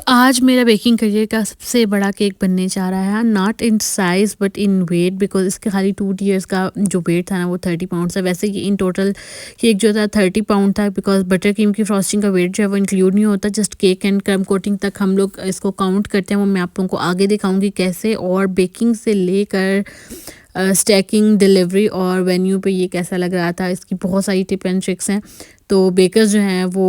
तो आज मेरा बेकिंग करियर का सबसे बड़ा केक बनने जा रहा है, not in size but in weight, because इसके खाली 2 ईयर्स का जो वेट था ना वो 30 पाउंड्स है। वैसे ये इन टोटल केक जो था 30 पाउंड था, बिकॉज़ बटर क्रीम की फ्रॉस्टिंग का वेट जो है वो इंक्लूड नहीं होता, जस्ट केक एंड क्रम कोटिंग तक हम लोग इसको काउंट करते हैं। वो मैं आप लोगों को आगे दिखाऊंगी कैसे, और बेकिंग से लेकर स्टैकिंग, डिलीवरी और वेन्यू पे ये कैसा लग रहा था, इसकी बहुत सारी टिप एंड ट्रिक्स हैं। तो बेकर्स जो हैं वो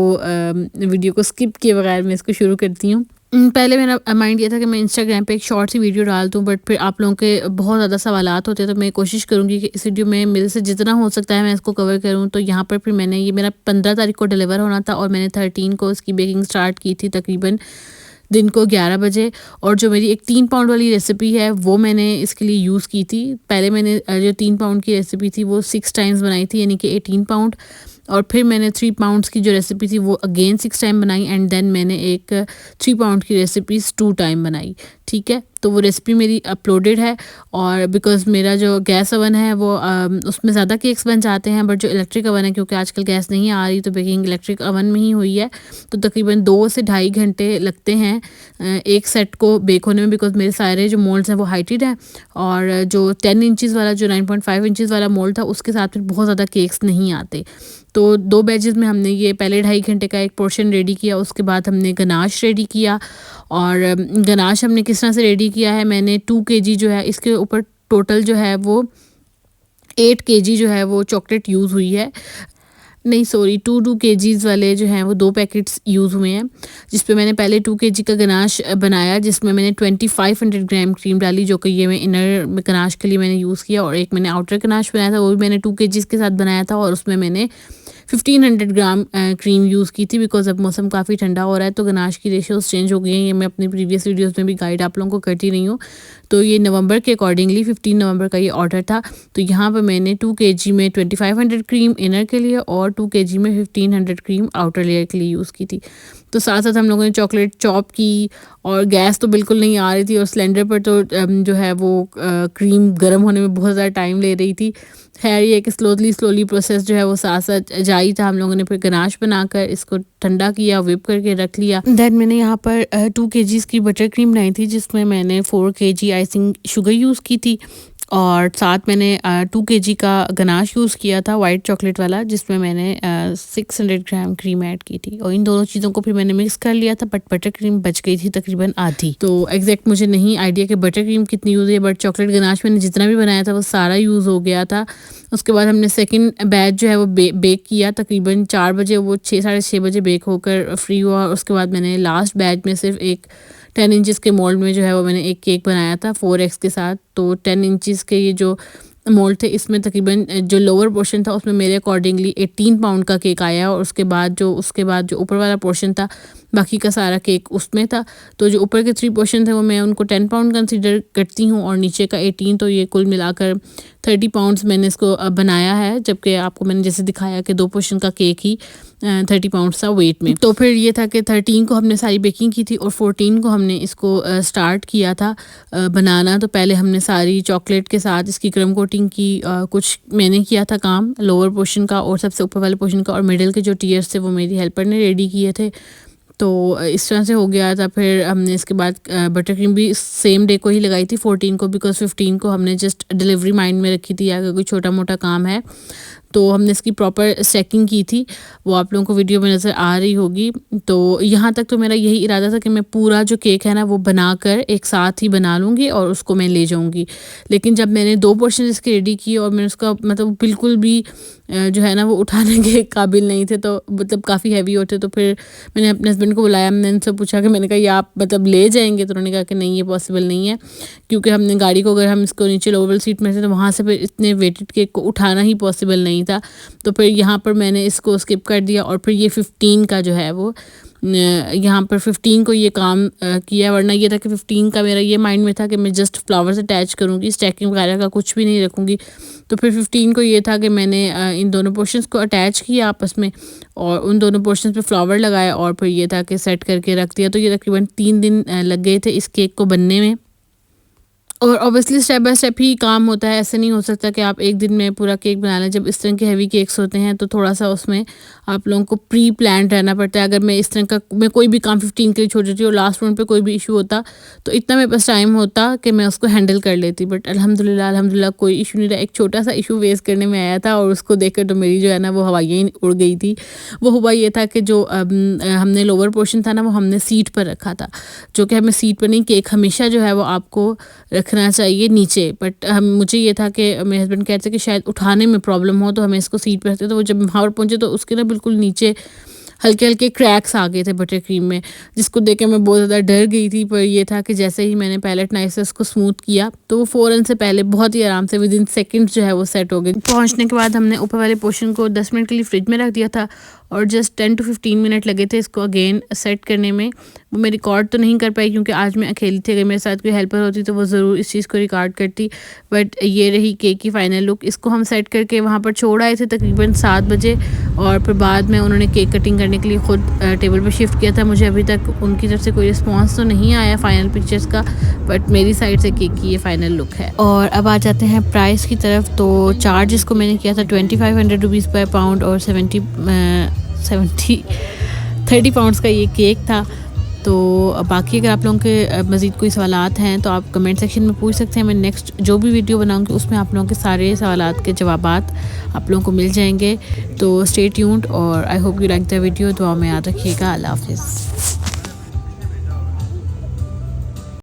वीडियो को स्किप किए बगैर मैं इसको शुरू करती हूँ। पहले मेरा माइंड ये था कि मैं इंस्टाग्राम पे एक शॉर्ट सी वीडियो डाल दूँ, बट फिर आप लोगों के बहुत ज़्यादा सवालात होते हैं, तो मैं कोशिश करूँगी कि इस वीडियो में मेरे से जितना हो सकता है मैं इसको कवर करूँ। तो यहाँ पर फिर मैंने ये मेरा 15 तारीख को डिलीवर होना था और मैंने 13 को इसकी बेकिंग स्टार्ट की थी, तकरीबन दिन को 11 बजे। और जो मेरी एक 3 पाउंड वाली रेसिपी है वो मैंने इसके लिए यूज़ की थी। पहले मैंने जो 3 पाउंड की रेसिपी थी वो 6 टाइम्स बनाई थी, यानी कि 18 पाउंड। और फिर मैंने 3 पाउंड्स की जो रेसिपी थी वो अगेन 6 टाइम बनाई, एंड देन मैंने एक 3 पाउंड की रेसिपीज़ 2 टाइम बनाई। ठीक है, तो वो रेसिपी मेरी अपलोडेड है। और बिकॉज़ मेरा जो गैस ओवन है वो उसमें ज़्यादा केक्स बन जाते हैं, बट जो इलेक्ट्रिक ओवन है, क्योंकि आजकल गैस नहीं आ रही, तो बेकिंग इलेक्ट्रिक ओवन में ही हुई है। तो तकरीबन 2 से ढाई घंटे लगते हैं एक सेट को बेक होने में, बिकॉज़ मेरे सारे जो मोल्ड्स हैं वो हाइटेड हैं। और जो 10 इंचज़ वाला, जो 9.5 इंचज़ वाला मोल्ड था, उसके साथ फिर बहुत ज़्यादा केक्स नहीं आते। तो 2 बैचेज़ में हमने ये पहले 2.5 घंटे का एक पोर्शन रेडी किया, उसके बाद हमने गनाश रेडी किया। और गनाश हमने किस तरह से रेडी किया है, मैंने 2 केजी जो है इसके ऊपर टोटल जो है वो 8 केजी जो है वो चॉकलेट यूज़ हुई है। नहीं सॉरी, 2 केजीज़ वाले जो हैं वो 2 पैकेट्स यूज़ हुए हैं, जिस पे मैंने पहले 2 केजी का गनाश बनाया, जिसमें मैंने 2500 ग्राम क्रीम डाली, जो कि ये मैं इनर गनाश के लिए मैंने यूज़ किया। और एक मैंने आउटर गनाश बनाया था, वो भी मैंने 2 केजीज़ के साथ बनाया था, और उसमें मैंने 1500 ग्राम क्रीम यूज़ की थी। बिकॉज़ अब मौसम काफ़ी ठंडा हो रहा है, तो गनाश की रेशियोज़ चेंज हो गई हैं। ये मैं अपनी प्रीवियस वीडियोज़ में भी गाइड आप लोगों को करती रही हूँ। तो ये नवंबर के अकॉर्डिंगली 15 नवंबर का ये ऑर्डर था। तो यहाँ पर मैंने 2 केजी में 2500 क्रीम इनर के लिए और 2 केजी में 1500 क्रीम आउटर लेयर के लिए यूज़ की थी। तो साथ साथ हम लोगों ने चॉकलेट चॉप की, और गैस तो बिल्कुल नहीं आ रही थी, और सिलेंडर पर तो जो है वो क्रीम गर्म होने में बहुत ज़्यादा टाइम ले रही थी। खैर, ये एक स्लोली प्रोसेस जो है वो साथ साथ जारी था। हम लोगों ने फिर गनाश बनाकर इसको ठंडा किया, विप करके रख लिया। देन मैंने यहाँ पर 2 केजीज़ की बटर क्रीम बनाई थी, जिसमें मैंने 4 केजी आइसिंग शुगर यूज़ की थी, और साथ मैंने 2 केजी का गनाश यूज़ किया था वाइट चॉकलेट वाला, जिसमें मैंने 600 ग्राम क्रीम ऐड की थी। और इन दोनों चीज़ों को फिर मैंने मिक्स कर लिया था, बट बटर क्रीम बच गई थी तकरीबन आधी। तो एग्जैक्ट मुझे नहीं आइडिया कि बटर क्रीम कितनी यूज़ है, बट चॉकलेट गनाश मैंने जितना भी बनाया था वो सारा यूज़ हो गया था। उसके बाद हमने सेकंड बैच जो है वो बेक किया, तकरीबन 4 बजे वो 6 साढ़े 6 बजे बेक होकर फ्री हुआ। उसके बाद मैंने लास्ट बैच में सिर्फ एक 10 इंचज़ के मोल्ड में जो है वो मैंने एक केक बनाया था 4x के साथ। तो 10 इंचज़ के ये जो मोल्ड थे, इसमें तकरीबन जो लोअर पोर्शन था उसमें मेरे अकॉर्डिंगली 18 पाउंड का केक आया, और उसके बाद जो ऊपर वाला पोर्शन था, बाकी का सारा केक उसमें था। तो जो ऊपर के 3 पोर्शन थे वो मैं उनको 10 पाउंड कंसीडर करती हूँ, और नीचे का 18, तो ये कुल मिलाकर 30 पाउंड्स मैंने इसको बनाया है। जबकि आपको मैंने जैसे दिखाया कि 2 पोर्शन का केक ही 30 पाउंड्स था वेट में। तो फिर ये था कि 13 को हमने सारी बेकिंग की थी, और 14 को हमने इसको स्टार्ट किया था बनाना। तो पहले हमने सारी चॉकलेट के साथ इसकी क्रम कोटिंग की, कुछ मैंने किया था काम लोअर पोर्शन का और सबसे ऊपर वाले पोर्शन का, और मिडिल के जो टीयर्स थे वो मेरी हेल्पर ने रेडी किए थे। तो इस तरह से हो गया था। फिर हमने इसके बाद बटर क्रीम भी सेम डे को ही लगाई थी 14 को, बिकॉज़ 15 को हमने जस्ट डिलीवरी माइंड में रखी थी, अगर कोई छोटा मोटा काम है। तो हमने इसकी प्रॉपर स्टैकिंग की थी, वो आप लोगों को वीडियो में नज़र आ रही होगी। तो यहाँ तक तो मेरा यही इरादा था कि मैं पूरा जो केक है ना वो बनाकर एक साथ ही बना लूँगी और उसको मैं ले जाऊँगी। लेकिन जब मैंने 2 पोर्शन इसके रेडी किए, और मैंने उसका मतलब बिल्कुल भी जो है ना वो उठाने के काबिल नहीं थे, तो मतलब काफ़ी हैवी होते। तो फिर मैंने अपने हस्बैंड को बुलाया, मैंने उनसे पूछा कि मैंने कहा ये आप मतलब ले जाएंगे? तो उन्होंने कहा कि नहीं, ये पॉसिबल नहीं है, क्योंकि हमने गाड़ी को, अगर हम इसको नीचे लोअर सीट में थे, तो वहाँ से फिर इतने वेटेड केक को उठाना ही पॉसिबल नहीं था। तो फिर यहाँ पर मैंने इसको स्किप कर दिया, और फिर ये 15 का जो है वो यहाँ पर 15 को ये काम किया। वरना ये था कि 15 का मेरा ये माइंड में था कि मैं जस्ट फ्लावर्स अटैच करूँगी, स्टैकिंग वगैरह का कुछ भी नहीं रखूँगी। तो फिर 15 को ये था कि मैंने इन दोनों पोर्शंस को अटैच किया आपस में, और उन दोनों पोर्शंस पे फ्लावर लगाया, और फिर ये था कि सेट करके रख दिया। तो ये तकरीबन 3 दिन लग गए थे इस केक को बनने में। और ऑब्वियसली स्टेप बाय स्टेप ही काम होता है, ऐसे नहीं हो सकता कि आप एक दिन में पूरा केक बना लें। जब इस तरह के हेवी केक्स होते हैं तो थोड़ा-सा उसमें आप लोगों को प्री प्लान्ड रहना पड़ता है। अगर मैं इस तरह का मैं कोई भी काम 15 के लिए छोड़ देती और लास्ट मोमेंट पे कोई भी इश्यू होता, तो इतना मेरे पास टाइम होता कि मैं उसको हैंडल कर लेती। बट अल्हम्दुलिल्लाह कोई इश्यू नहीं रहा। एक छोटा-सा इश्यू फेस करने में आया था और उसको देखकर तो मेरी जो है ना वो हवाइयाँ ही उड़ गई थी। वो हुआ ये था कि जो हमने लोअर पोर्शन था ना वो हमने सीट पर रखा था, जो कि हमें सीट पर नहीं, केक हमेशा जो है वो आपको रखना चाहिए नीचे। बट हम मुझे ये था कि मेरे हस्बैंड कहते कि शायद उठाने में प्रॉब्लम हो तो हमें इसको सीट पर रखते। तो वो जब वहाँ पर पहुँचे तो उसके ना बिल्कुल नीचे हल्के-हल्के क्रैक्स आ गए थे बटर क्रीम में, जिसको देख के मैं बहुत ज़्यादा डर गई थी। पर ये था कि जैसे ही मैंने पैलेट नाइफ से उसको स्मूथ किया तो वो फ़ौरन से पहले बहुत ही आराम से विदिन सेकंड्स जो है वो सेट हो गई। पहुँचने के बाद हमने ऊपर वाले पोर्शन को 10 मिनट के लिए फ्रिज में रख दिया था और जस्ट 10 टू 15 मिनट लगे थे इसको अगेन सेट करने में। वो मैं रिकॉर्ड तो नहीं कर पाई क्योंकि आज मैं अकेली थी। अगर मेरे साथ कोई हेल्पर होती तो वो ज़रूर इस चीज़ को रिकॉर्ड करती। बट ये रही केक की फ़ाइनल लुक। इसको हम सेट करके वहाँ पर छोड़ आए थे तकरीबन 7 बजे और फिर बाद में उन्होंने केक कटिंग करने के लिए ख़ुद टेबल पर शिफ्ट किया था। मुझे अभी तक उनकी तरफ से कोई रिस्पॉन्स तो नहीं आया फ़ाइनल पिक्चर्स का, बट मेरी साइड से केक की ये फ़ाइनल लुक है। और अब आ जाते हैं प्राइस की तरफ। तो चार्ज इसको मैंने किया था 2500 रुपीज़ पर पाउंड और 30 पाउंड्स का ये केक था। तो बाकी अगर आप लोगों के मज़ीद कोई सवालात हैं तो आप कमेंट सेक्शन में पूछ सकते हैं। मैं नेक्स्ट जो भी वीडियो बनाऊंगी उसमें आप लोगों के सारे सवालात के जवाबात आप लोगों को मिल जाएंगे। तो स्टे ट्यून्ड और I hope you like the video. दुआ में याद रखिएगा। अल्लाह हाफ़िज़।